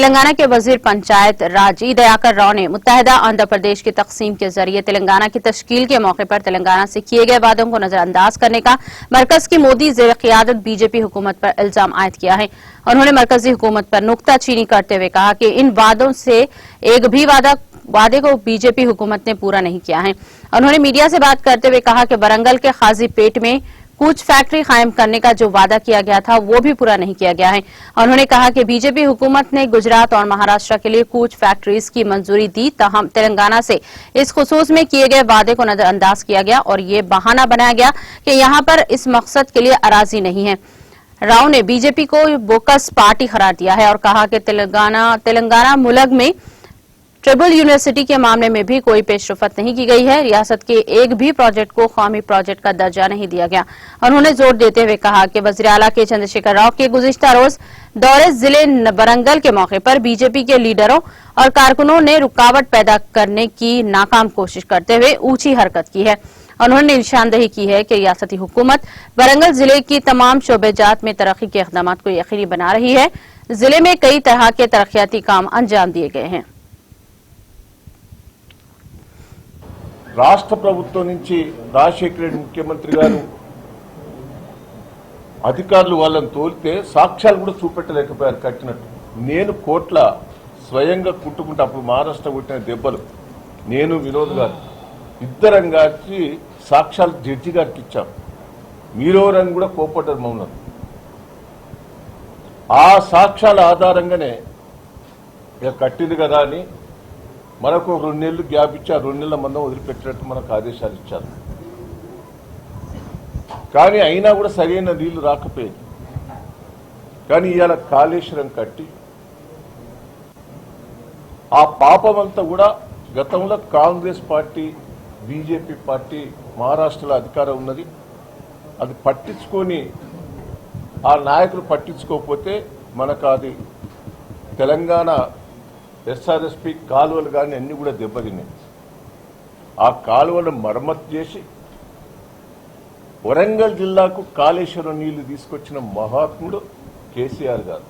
तेलंगाना के वजीर पंचायत राज ई दयाकर राव ने मुत्तहिदा आंध्र प्रदेश की तकसीम के जरिए तेलंगाना की तश्कील के मौके पर तेलंगाना से किए गए वादों को नजरअंदाज करने का मरकज की मोदी जेर क़ियादत बीजेपी हुकूमत पर इल्जाम आयद किया है। उन्होंने मरकजी हुकूमत पर नुक्ताचीनी करते हुए कहा कि इन वादों से एक भी वादे को बीजेपी हुकूमत ने पूरा नहीं किया है। उन्होंने मीडिया से बात करते हुए कहा कि वरंगल के खाजीपेट में कूच फैक्ट्री कायम करने का जो वादा किया गया था वो भी पूरा नहीं किया गया है। उन्होंने कहा कि बीजेपी हुकूमत ने गुजरात और महाराष्ट्र के लिए कूच फैक्ट्रीज की मंजूरी दी, ताहम तेलंगाना से इस खुसूस में किए गए वादे को नजरअंदाज किया गया और ये बहाना बनाया गया कि यहाँ पर इस मकसद के लिए अराजी नहीं है। राव ने बीजेपी को बोकस पार्टी करार दिया है और कहा कि तेलंगाना मुल्क में ट्रिपल यूनिवर्सिटी के मामले में भी कोई पेशरफत नहीं की गई है। रियासत के एक भी प्रोजेक्ट को कौमी प्रोजेक्ट का दर्जा नहीं दिया गया। उन्होंने जोर देते हुए कहा कि वज़ीर आला के चंद्रशेखर राव के गुज़िश्ता रोज दौरे जिले वरंगल के मौके पर बीजेपी के लीडरों और कारकुनों ने रुकावट पैदा करने की नाकाम कोशिश करते हुए ऊंची हरकत की है। उन्होंने निशानदेही की है कि रियासती हुकूमत वरंगल जिले की तमाम शोबेजात में तरक्की के इक़दाम को यकीनी बना रही है। जिले में कई तरह के तरक्याती काम अंजाम दिए गए हैं। రాష్ట్ర ప్రభుత్వం నుంచి రాజశేఖర రెడ్డి ముఖ్యమంత్రి గారు అధికారులు వాళ్ళని తోలితే సాక్ష్యాలు కూడా చూపెట్టలేకపోయారు కట్టినట్టు. నేను కోట్ల స్వయంగా కుట్టుకుంటే అప్పుడు మహారాష్ట్ర కొట్టిన దెబ్బలు నేను వినోద్ గారు ఇద్దరం కలిసి సాక్ష్యాలు జడ్జి గారికి ఇచ్చాం. మీరెవరని కూడా కోపడ్డారు మమ్మల్ని. ఆ సాక్ష్యాల ఆధారంగానే ఇక కట్టింది కదా అని మనకు 2 నెలలు గ్యాప్ ఇచ్చి ఆ 2 నెలల మందం వదిలిపెట్టినట్టు మనకు ఆదేశాలు ఇచ్చారు. కానీ అయినా కూడా సరైన నీళ్లు రాకపోయింది. కానీ ఇవాళ కాళేశ్వరం కట్టి ఆ పాపమంతా కూడా గతంలో కాంగ్రెస్ పార్టీ బీజేపీ పార్టీ మహారాష్ట్రలో అధికారం ఉన్నది, అది పట్టించుకొని ఆ నాయకులు పట్టించుకోకపోతే మనకు అది తెలంగాణ ఎస్ఆర్ఎస్పీ కాలువలు కానీ అన్ని కూడా దెబ్బతిన్నాయి. ఆ కాలువలను మరమ్మతు చేసి వరంగల్ జిల్లాకు కాళేశ్వరం నీళ్లు తీసుకొచ్చిన మహాత్ముడు కేసీఆర్ గారు.